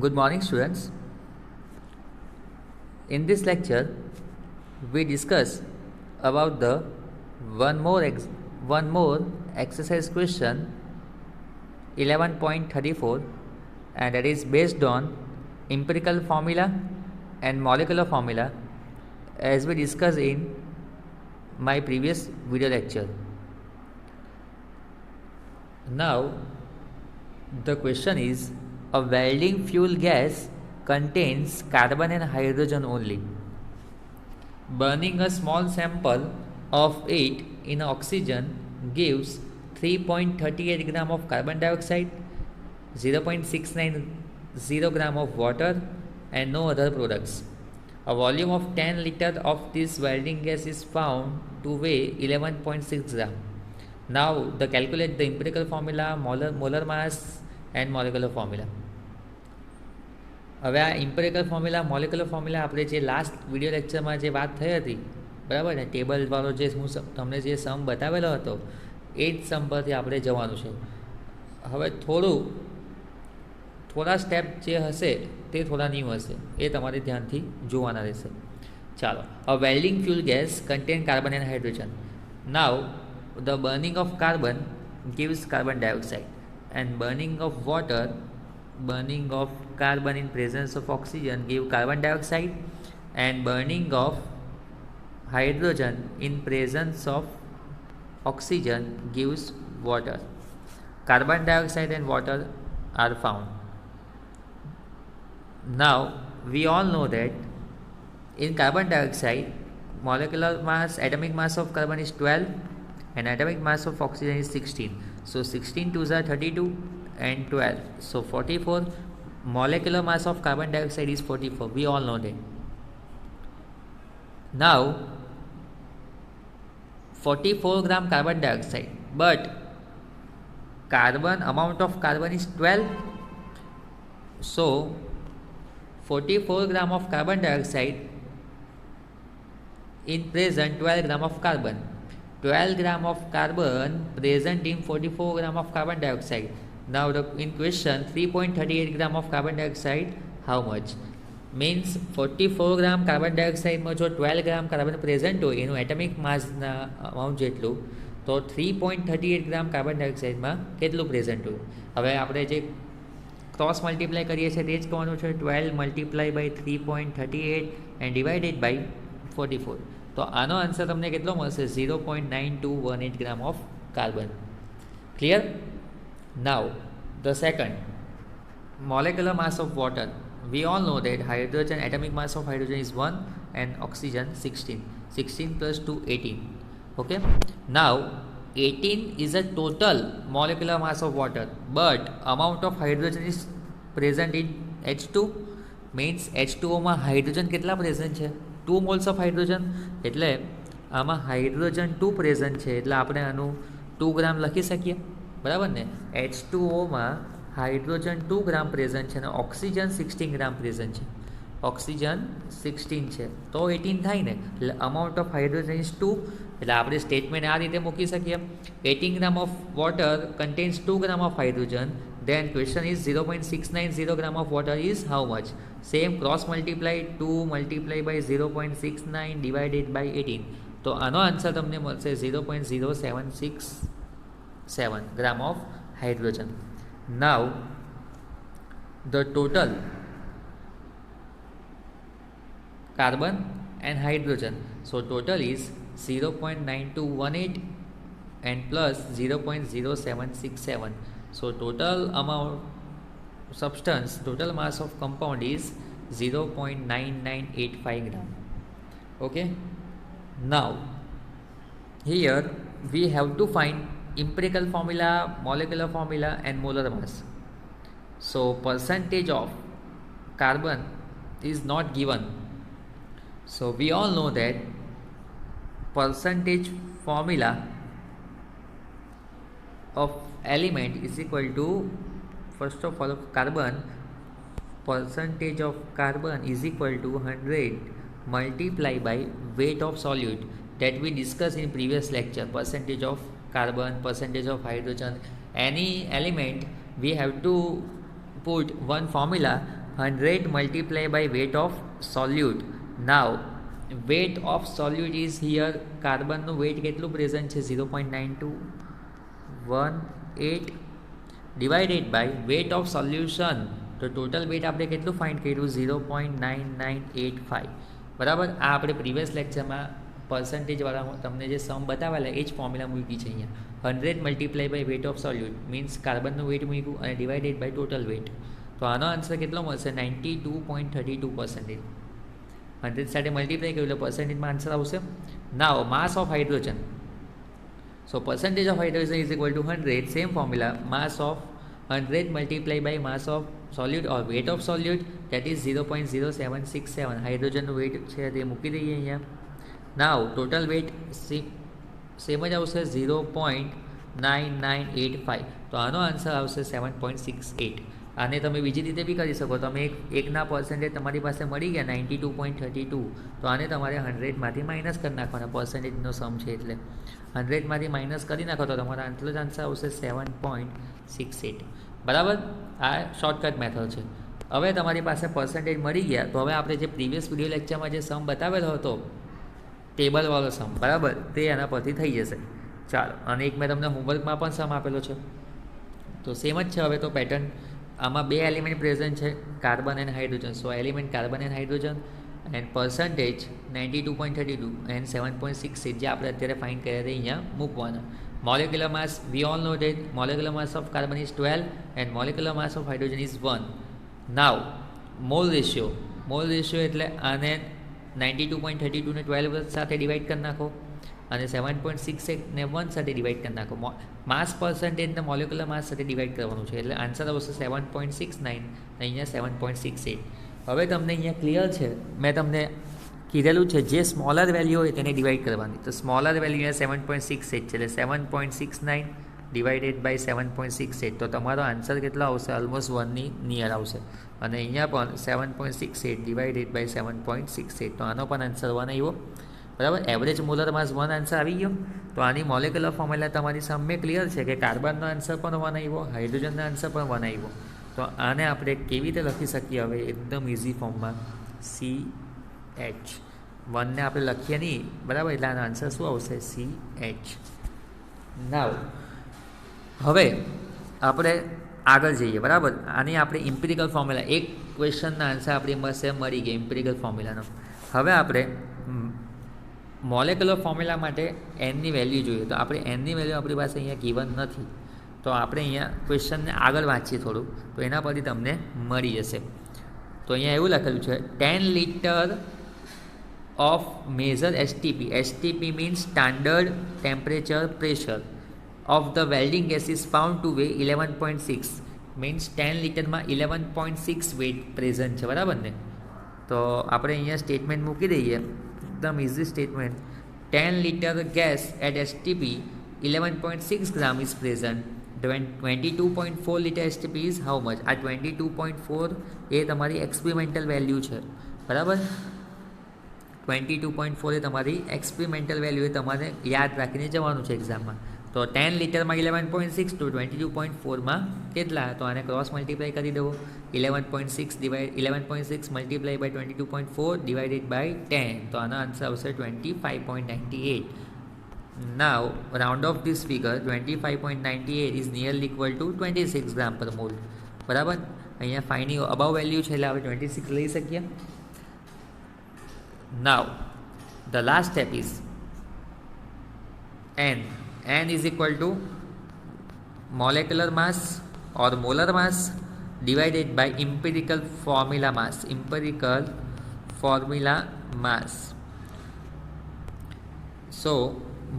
Good morning, students. In this lecture, we discuss about the one more exercise question 11.34, and that is based on empirical formula and molecular formula as we discussed in my previous video lecture. Now, the question is, a welding fuel gas contains carbon and hydrogen only. Burning a small sample of it in oxygen gives 3.38 gram of carbon dioxide, 0.690 gram of water, and no other products. A volume of 10 liter of this welding gas is found to weigh 11.6 gram. Now, calculate the empirical formula, molar mass, and molecular formula. હવે આ ઇમ્પેરિકલ formula molecular formula આપણે જે last video લેક્ચરમાં જે વાત થઈ હતી, બરાબર ને, ટેબલવાળો જે હું તમને જે સમ બતાવેલો હતો એ જ સમ પરથી આપણે જવાનું છે. હવે થોડા સ્ટેપ જે હશે તે થોડા ન્યૂ હશે, એ તમારે ધ્યાનથી જોવાના રહેશે. ચાલો, a welding fuel gas contain carbon and hydrogen. Now the burning of carbon gives carbon dioxide, and burning of carbon in presence of oxygen give carbon dioxide, and burning of hydrogen in presence of oxygen gives water. Carbon dioxide and water are found. Now we all know that in carbon dioxide, molecular mass, atomic mass of carbon is 12 and atomic mass of oxygen is 16. So 16 2s are 32 and 12, so 44. Molecular mass of carbon dioxide is 44. We all know that. Now 44 gram carbon dioxide, but amount of carbon is 12. So 44 gram of carbon dioxide in present 12 gram of carbon. 12 gram of carbon present in 44 gram of carbon dioxide. Now in question 3.38 gram of carbon dioxide, how much? Means 44 gram carbon dioxide માં જો 12 gram carbon present હોય એનું atomic માસના amount જેટલું, તો 3.38 gram carbon dioxide માં કેટલું present હોય. હવે આપણે જે ક્રોસ મલ્ટીપ્લાય કરીએ છીએ તે જ કહેવાનું છે, 12 multiply by 3.38 and divided by 44. તો આનો આન્સર તમને કેટલો મળશે? 0.9218 gram of carbon. Clear? Now the second, molecular mass of water. We all know that hydrogen, atomic mass of hydrogen is 1 and oxygen 16. 16 plus 2 18. Okay, now 18 is a total molecular mass of water, but amount of hydrogen is present in H2. Means H2O માં hydrogen કેટલા present છે? 2 moles of hydrogen. એટલે આમાં hydrogen 2 present છે, એટલે આપણે આનું 2 ગ્રામ લખી શકીએ, બરાબર ને. H2O માં હાઇડ્રોજન 2 ગ્રામ પ્રેઝન્ટ છે અને ઓક્સિજન 16 ગ્રામ પ્રેઝન્ટ છે. ઓક્સિજન 16 છે તો 18 થાય ને, એટલે અમાઉન્ટ ઓફ હાઇડ્રોજન ઇઝ 2. એટલે આપણે સ્ટેટમેન્ટ આ રીતે મૂકી શકીએ, 18 gram of water contains 2 gram of hydrogen. Then question is 0.690 gram of water is how much? Same cross multiply, 2 multiply by 0.69 divided by 18. તો આનો આન્સર તમને મળશે 0.0767 gram of hydrogen. Now the total carbon and hydrogen, so total is 0.9218 and plus 0.0767. So total amount substance, total mass of compound is 0.9985 gram. Okay, now here we have to find empirical formula, molecular formula and molar mass. So percentage of carbon is not given, so we all know that percentage formula of element is equal to, first of all, carbon, percentage of carbon is equal to 100 multiplied by weight of solute, that we discussed in previous lecture. Percentage of carbon, percentage of hydrogen, any element we have to put one formula 100 multiplied by weight of solute. Now weight of solute is here, કાર્બનનું weight કેટલું present છે 0.9218 divided by weight of solution. તો total weight આપણે કેટલું find કર્યું 0.9985. બરાબર. આ આપણે પ્રીવિયસ લેક્ચરમાં પર્સન્ટેજવાળા તમને જે સમ બતાવેલા એ જ ફોર્મ્યુલા મૂકી છે અહીંયા. 100 multiply by weight of solute means કાર્બનનું વેટ મૂક્યું અને ડિવાઇડેડ બાય ટોટલ વેટ. તો આનો આન્સર કેટલો મળશે 92.32%. 100 સાથે મલ્ટીપ્લાય કર્યું એટલે પર્સન્ટેજમાં આન્સર આવશે. Now mass of hydrogen. So percentage of hydrogen is equal to 100. Same formula. Mass of 100 multiplied by mass of solute or weight of solute, that is 0.0767. હાઇડ્રોજનનું weight છે તે મૂકી દઈએ અહીંયા. નાવ ટોટલ વેઇટ સેમ જ આવશે 0.9985. તો આનો આન્સર આવશે 7.68. આને તમે બીજી રીતે બી કરી શકો. તમે એકના પર્સન્ટેજ તમારી પાસે મળી ગયા 92.32. તો આને તમારે 100માંથી માઇનસ કરી નાખવાના. પર્સન્ટેજનો સમ છે એટલે 100માંથી માઇનસ કરી નાખો તો તમારા આટલો જ આન્સર આવશે 7.68. બરાબર. આ શોર્ટકટ મેથડ છે. હવે તમારી પાસે પર્સન્ટેજ મળી ગયા તો હવે આપણે જે પ્રીવિયસ વિડીયો લેક્ચરમાં જે સમ બતાવેલો હતો ટેબલવાળો સમ, બરાબર, તે એના પરથી થઈ જશે. ચાલો, અને એક મેં તમને હોમવર્કમાં પણ સમ આપેલો છે. તો સેમ જ છે હવે તો પેટર્ન. આમાં બે એલિમેન્ટ પ્રેઝન્ટ છે, carbon and hydrogen. So element carbon and hydrogen and percentage 92.32 and 7.68 જે આપણે અત્યારે ફાઇન્ડ કર્યા હતા અહીંયા મૂકવાના. Molecular mass we all know that molecular mass of carbon is 12 and molecular mass of hydrogen is 1. Now mall ratio એટલે આને 92.32 ને 12 સાથે ડિવાઈડ કરી નાખો અને 7.68 ને 1 સાથે ડિવાઈડ કરી નાખો. માસ પર્સન્ટેજને મોલેક્યુલર માસ સાથે ડિવાઈડ કરવાનું છે એટલે આન્સર આવશે 7.69 અહીંયા 7.68. હવે તમને અહીંયા ક્લિયર છે, મેં તમને કીધેલું છે જે સ્મોલર વેલ્યુ હોય તેને ડિવાઈડ કરવાની. તો સ્મોલર વેલ્યુ અહીંયા 7.68 છે એટલે 7.69 ડિવાઇડેડ બાય 7.68. તો તમારો આન્સર કેટલો આવશે? ઓલમોસ્ટ 1ની નિયર આવશે. અને અહીંયા પણ 7.68 ડિવાઇડેડ બાય 7.68. તો આનો પણ આન્સર 1 આવ્યો. બરાબર. એવરેજ મોલર માસ 1 આન્સર આવી ગયો. તો આની મોલેક્યુલર ફોર્મ્યુલા તમારી સામે ક્લિયર છે કે કાર્બનનો આન્સર પણ 1 આવ્યો, હાઇડ્રોજનનો આન્સર પણ 1 આવ્યો. તો આને આપણે કેવી રીતે લખી શકીએ હવે એકદમ ઇઝી ફોર્મમાં? CH 1ને આપણે લખીએ નહીં, બરાબર, એટલે આનો આન્સર શું આવશે? CH. નાવ હવે આપણે આગળ જઈએ. બરાબર. આની આપણે ઇમ્પિરિકલ ફોર્મ્યુલા, એક ક્વેશ્ચનના આન્સર આપણી પાસે મળી ગયા ઇમ્પિરિકલ ફોર્મ્યુલાનો. હવે આપણે મોલેક્યુલર ફોર્મ્યુલા માટે એનની વેલ્યુ જોઈએ. તો આપણે એનની વેલ્યુ આપણી પાસે અહીંયા ગિવન નથી. તો આપણે અહીંયા ક્વેશ્ચનને આગળ વાંચીએ થોડું, તો એના પરથી તમને મળી જશે. તો અહીંયા એવું લખેલું છે 10 litre of major STP. STP means standard temperature pressure of the welding gas is found to weigh 11.6. Means 10 લીટરમાં 11.6 વેટ પ્રેઝન્ટ છે. બરાબર ને? તો આપણે અહીંયા સ્ટેટમેન્ટ મૂકી દઈએ, એકદમ easy statement. 10 litre gas at STP 11.6 gram is present. 22.4 litre STP is how much? આ 22.4 એ તમારી એક્સપેરિમેન્ટલ વેલ્યુ છે. બરાબર. 22.4 એ તમારી એક્સપેરિમેન્ટલ વેલ્યુ, એ તમારે યાદ રાખીને જવાનું છે એક્ઝામમાં. તો 10 લીટરમાં 11.6 તો 22.4માં કેટલા? તો આને ક્રોસ મલ્ટીપ્લાય કરી દેવો. 11.6 મલ્ટીપ્લાય બાય 22.4 ડિવાઇડેડ બાય 10. તો આનો આન્સર આવશે 25.98. Now round off this figure 25.98 is nearly equal to 26 gram per mole. બરાબર. અહીંયા ફાઇની અબાવ વેલ્યુ છે એટલે આપણે 26 લઈ શકીએ. નાવ the last step is n. n is equal to molecular mass or molar mass divided by empirical formula mass. Empirical formula mass. So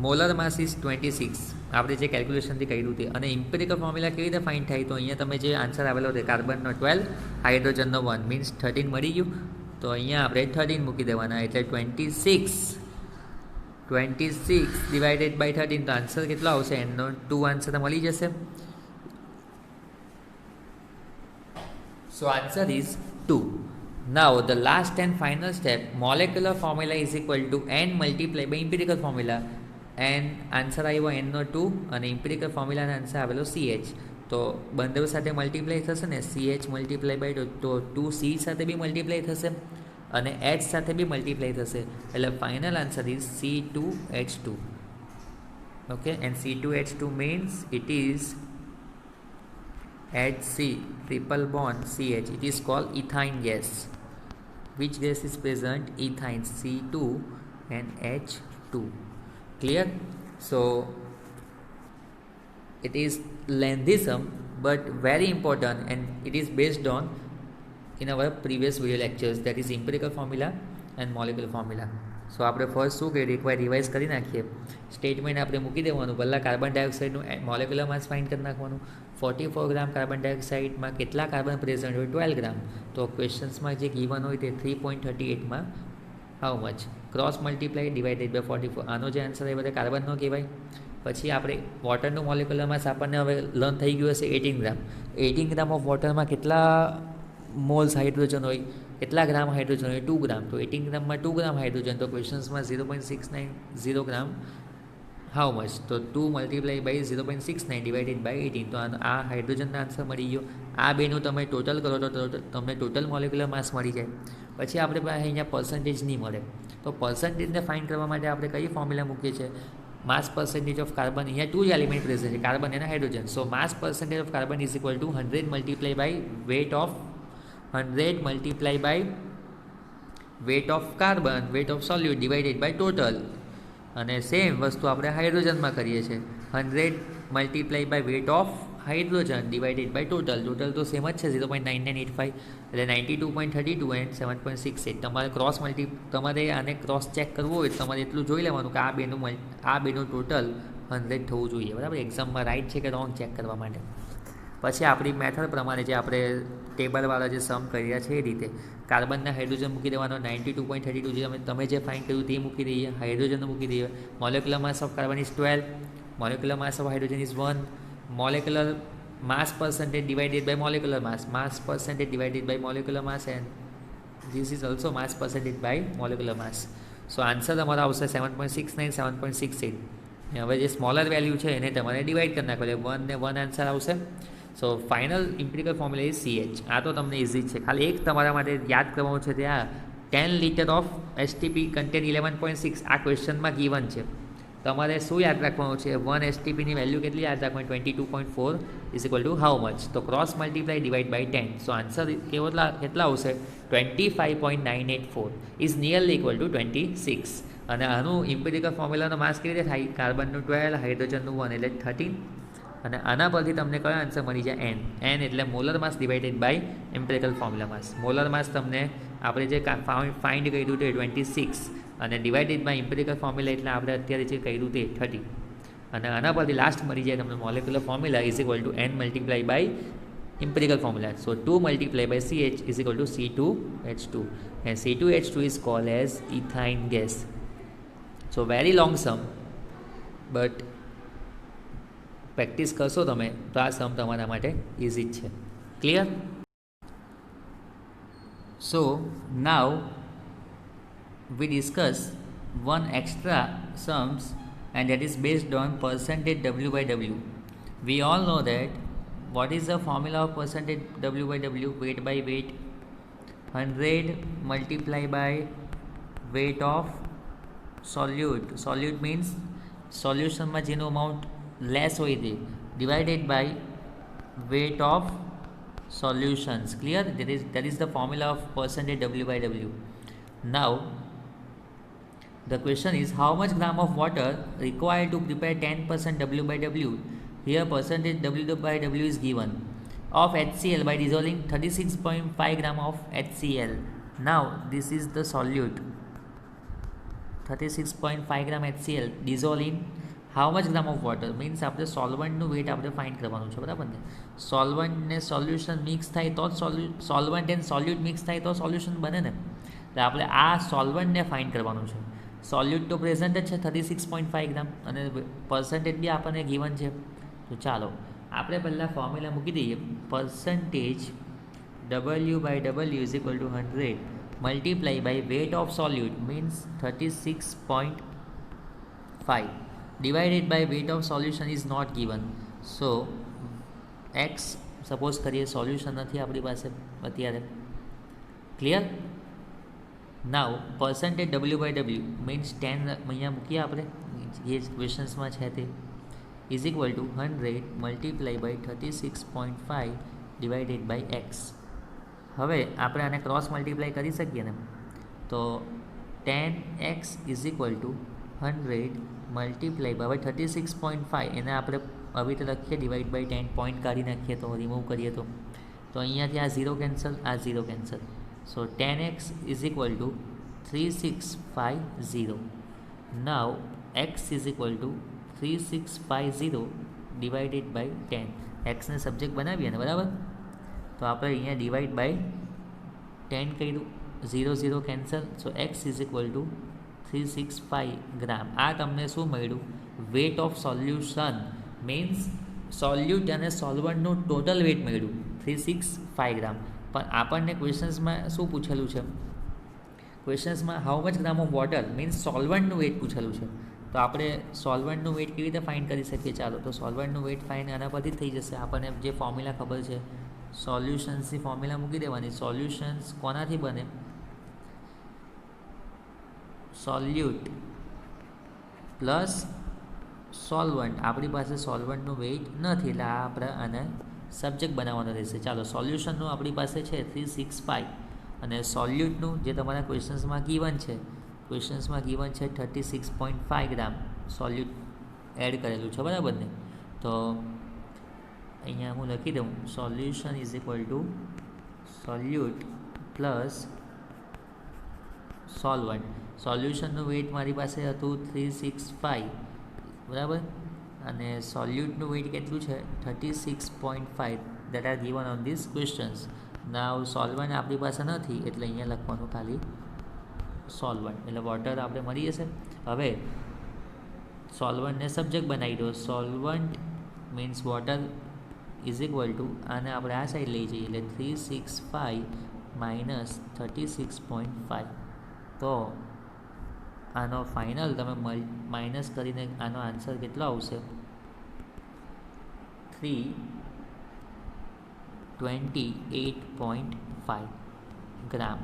molar mass is 26. આપણે જે કેલ્ક્યુલેશનથી કર્યું તે. અને ઇમ્પિરિકલ ફોર્મ્યુલા કેવી રીતે ફાઇન્ડ થાય? તો અહીંયા તમે જે આન્સર આવેલો છે કાર્બનનો 12, હાઇડ્રોજનનો 1 મીન્સ 13 મળી ગયું. તો અહીંયા આપણે 13 મૂકી દેવાના એટલે 26 ડિવાઇડેડ બાય 13. તો આન્સર કેટલો આવશે? એનો 2 આન્સર મળી જશે. So answer is 2. Now the last and final step, molecular formula is equal to n multiply by empirical formula. And answer આવ્યો nનો 2 અને ઇમ્પિરિકલ ફોર્મ્યુલાનો આન્સર આવેલો CH. તો બંને સાથે મલ્ટીપ્લાય થશે ને, CH મલ્ટીપ્લાય બાય તો 2C સાથે બી મલ્ટીપ્લાય થશે અને H સાથે બી મલ્ટીપ્લાય થશે, એટલે final answer is C2H2. Okay, and C2H2 means it is HC triple bond CH. It is called ethine gas. Which gas is present? Ethine, C2 and H2. Clear? So it is lengthy sum but very important, and it is based on in our previous video lectures, that is empirical formula and molecular formula. સો આપણે first શું કરીએ, એકવાર revise કરી નાખીએ. Statement આપણે મૂકી દેવાનું. પહેલાં કાર્બન ડાયોક્સાઇડનું મોલેક્યુલર માસ ફાઇન્ડ કરી નાખવાનું. 44 ગ્રામ કાર્બન ડાયોક્સાઇડમાં કેટલા કાર્બન પ્રેઝન્ટ હોય? 12 ગ્રામ. તો ક્વેશ્ચન્સમાં જે ગીવન હોય તે 3.38માં how much, cross multiply divided by 44. આનો જે આન્સર એ બધા કાર્બનનો કહેવાય. પછી આપણે વોટરનું મોલેક્યુલર માસ આપણને હવે લર્ન થઈ ગયું હશે 18 ગ્રામ. 18 ગ્રામ ઓફ વોટરમાં કેટલા મોલ્સ હાઇડ્રોજન હોય, કેટલા ગ્રામ હાઇડ્રોજન હોય? 2 ગ્રામ. તો 18 ગ્રામમાં 2 ગ્રામ હાઇડ્રોજન, તો ક્વેશ્ચન્સમાં 0.690 ગ્રામ હાઉ મચ, તો 2 મલ્ટીપ્લાય બાય 0.69 ડિવાઇડેડ બાય 18. તો આ હાઇડ્રોજનનો આન્સર મળી ગયો. આ બેનું તમે ટોટલ કરો તો તમને ટોટલ મોલેક્યુલર માસ મળી જાય. પછી આપણે પાસે અહીંયા પર્સન્ટેજ નહીં મળે, તો પર્સન્ટેજને ફાઇન્ડ કરવા માટે આપણે કઈ ફોર્મ્યુલા મૂકીએ છીએ? Mass percentage of carbon. અહીંયા 2 એલિમેન્ટ પ્રેઝન્ટ છે, કાર્બન અને hydrogen. So mass percentage of carbon is equal to 100 multiply by weight of 100 multiply by weight of carbon, weight of solute divided by total. અને same વસ્તુ આપણે હાઇડ્રોજનમાં કરીએ છીએ, 100 multiply by weight of hydrogen divided by total. Total તો same જ છે 0.9985, એટલે 92.32 એન્ડ 7.68. તમારે આને ક્રોસ ચેક કરવું હોય તો તમારે એટલું જોઈ લેવાનું કે આ બેનું ટોટલ 100 થવું જોઈએ, બરાબર. એક્ઝામમાં રાઈટ છે કે રોંગ ચેક કરવા માટે. પછી આપણી મેથડ પ્રમાણે જે આપણે ટેબલવાળા જે સમ કર્યા છે એ રીતે કાર્બનના હાઇડ્રોજન મૂકી દેવાનો. 92.32 જે તમે જે ફાઇન્ડ કર્યું તે મૂકી દઈએ, હાઇડ્રોજનનું મૂકી દઈએ. Molecular mass of carbon is 12, molecular mass of hydrogen is 1, molecular mass percentage divided by molecular mass percentage divided by molecular mass, and this is also mass percentage by molecular mass. So answer તમારો આવશે 7.69, 7.68. હવે જે smaller value છે એને તમારે divide કરી નાખો એટલે 1 ને 1 આન્સર આવશે. So final empirical formula is CH. આ તો તમને ઇઝી છે, ખાલી એક તમારા માટે યાદ કરવાનું છે, ત્યાં 10 લીટર ઓફ STP કન્ટેન 11.6. આ ક્વેશ્ચનમાં ગીવન છે. તમારે શું યાદ રાખવાનું છે? 1 STPની વેલ્યુ કેટલી યાદ રાખવાની? 22.4 is equal to how much, તો cross multiply divide by 10. So answer કેટલા આવશે? 25.984 ઇઝ નિયરલી ઇક્વલ ટુ 26. અને આનું ઇમ્પિરિકલ ફોર્મ્યુલાનો માસ કેવી રીતે થાય? કાર્બનનું 12, હાઇડ્રોજનનું 1 એટલે 13. અને આના પરથી તમને કયો આન્સર મળી જાય? n એટલે molar mass divided by empirical formula mass. Molar mass તમને આપણે જે ફાઇન્ડ કર્યું તે 26 અને ડિવાઇડેડ બાય ઇમ્પિરિકલ ફોર્મ્યુલા એટલે આપણે અત્યારે જે કર્યું તે 30. અને આના પરથી લાસ્ટ મળી જાય તમને molecular formula is equal to n multiply by empirical formula. So 2 multiplied by CH is equal to C2H2, and C2H2 is called as ethine gas. So very long sum, but practice કરશો તમે તો આ સમ તમારા માટે easy જ છે. Clear? So now we discuss one extra sums, and that is based on percentage W by W. We all know that what is the formula of percentage W by W? Weight by weight, 100 multiplied by weight of solute. Solute means solution માં જેનું amount less હોય તે, divided by weight of solutions. Clear? That is the formula of percentage W by W. Now the question is, how much gram of water required to prepare 10% W by W? Here percentage W by W is given of HCl by dissolving 36.5 gram of HCl. Now this is the solute, 36.5 gram HCl dissolve in how much gram of water? Means આપણે સોલ્વન્ટનું wet આપણે find કરવાનું છે, બરાબર ને. Solvent ને solution mix થાય તો જ સોલ્વન્ટ એન્ડ સોલ્યુટ મિક્સ થાય તો સોલ્યુશન બને ને. એટલે આપણે આ સોલ્વન્ટને ફાઇન્ડ કરવાનું છે. સોલ્યુટ તો પ્રેઝન્ટ જ છે 36.5 ગ્રામ અને પર્સન્ટેજ બી આપણને ગિવન છે. તો ચાલો આપણે પહેલાં ફોર્મ્યુલા મૂકી દઈએ. Percentage W by W is equal to 100 multiply by weight of solute means 36.5 divided by weight of solution is not given. So X suppose કરીએ સોલ્યુશન નથી આપણી પાસે અત્યારે. Clear? Now percentage W by W means 10 અહીંયા મૂકીએ આપણે જે ક્વેશ્ચન્સમાં છે તે is equal to 100 multiply by 36.5 divided by X. હવે આપણે આને ક્રોસ મલ્ટીપ્લાય કરી શકીએ ને, તો 10x is equal to 100 multiply by 36.5 એને આપણે આવી રીતે લખીએ ડિવાઈડ બાય 10 પોઈન્ટ કાઢી નાખીએ તો રિમૂવ કરીએ તો અહીંયાથી આ 0 કેન્સલ, આ 0 cancel. So 10x is equal to 3650. Now x is equal to 3650 divided by 10. એક્સને સબ્જેક્ટ બનાવીએ ને, બરાબર? તો આપણે અહીંયા ડિવાઈડ બાય 10 કર્યું, 0 0 cancel. So x is equal two 365 ગ્રામ. આ તમને શું મળ્યું? વેટ ઓફ સોલ્યુશન મીન્સ સોલ્યુટ અને સોલ્વન્ટનું ટોટલ વેટ મળ્યું 365 ગ્રામ. પણ આપણને ક્વેશ્ચન્સમાં શું પૂછેલું છે? ક્વેશ્ચન્સમાં how much gram of water means સોલ્વન્ટનું વેટ પૂછેલું છે. તો આપણે સોલ્વન્ટનું વેટ કેવી રીતે ફાઇન્ડ કરી શકીએ? ચાલો, તો સોલ્વન્ટનું વેટ ફાઇન્ડ આના પરથી જ થઈ જશે. આપણને જે ફોર્મ્યુલા ખબર છે, સોલ્યુશન્સની ફોર્મ્યુલા મૂકી દેવાની. સોલ્યુશન્સ કોનાથી બને? સોલ્યુટ પ્લસ સોલ્વન્ટ. આપણી પાસે સોલ્વન્ટનું વેઇટ નથી એટલે આ આપણે આને સબ્જેક્ટ બનાવવાનો રહેશે. ચાલો, સોલ્યુશનનું આપણી પાસે છે 365 અને સોલ્યુટનું જે તમારા ક્વેશ્ચન્સમાં ગીવન છે, ક્વેશ્ચન્સમાં ગીવન છે 36.5 ગ્રામ સોલ્યુટ એડ કરેલું છે, બરાબર ને? તો અહીંયા હું લખી દઉં solution is equal to solute plus solvent. સોલ્યુશનનું વેઇટ મારી પાસે હતું 365, બરાબર? અને સોલ્યુટનું વેઇટ કેટલું છે? 36.5 that R given on this questions. Now solvent આપણી પાસે નથી એટલે અહીંયા લખવાનું ખાલી સોલ્વન્ટ, એટલે વોટર આપણે મળી જશે. હવે સોલ્વન્ટને સબ્જેક્ટ બનાવી દો. Solvent means water is equal two આને આપણે આ સાઈડ લઈ જઈએ એટલે 365 માઇનસ 36.5. તો આનો ફાઇનલ તમે માઇનસ કરીને આનો આન્સર કેટલો આવશે? 328.5 ગ્રામ.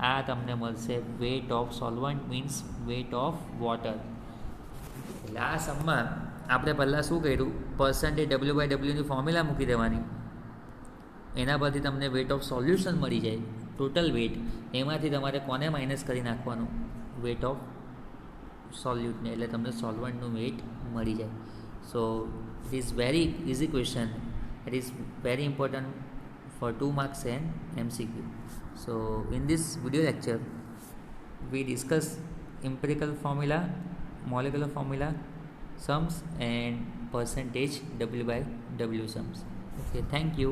આ તમને મળશે weight of solvent means weight of water. એટલે આ સમમાં આપણે પહેલાં શું કર્યું? પર્સન્ટેજ ડબલ્યુ બાય ડબલ્યુની ફોર્મ્યુલા મૂકી દેવાની. એના પરથી તમને વેટ ઓફ સોલ્યુશન મળી જાય, ટોટલ વેટ. એમાંથી તમારે કોને માઇનસ કરી નાખવાનું? વેટ ઓફ સોલ્યુટને, એટલે તમને સોલ્વન્ટનું વેટ મળી જાય. So it is very easy question. It is very important for 2 marks and MCQ. So in this video lecture we discuss empirical formula, molecular formula, sums and percentage W by W sums. Okay, thank you.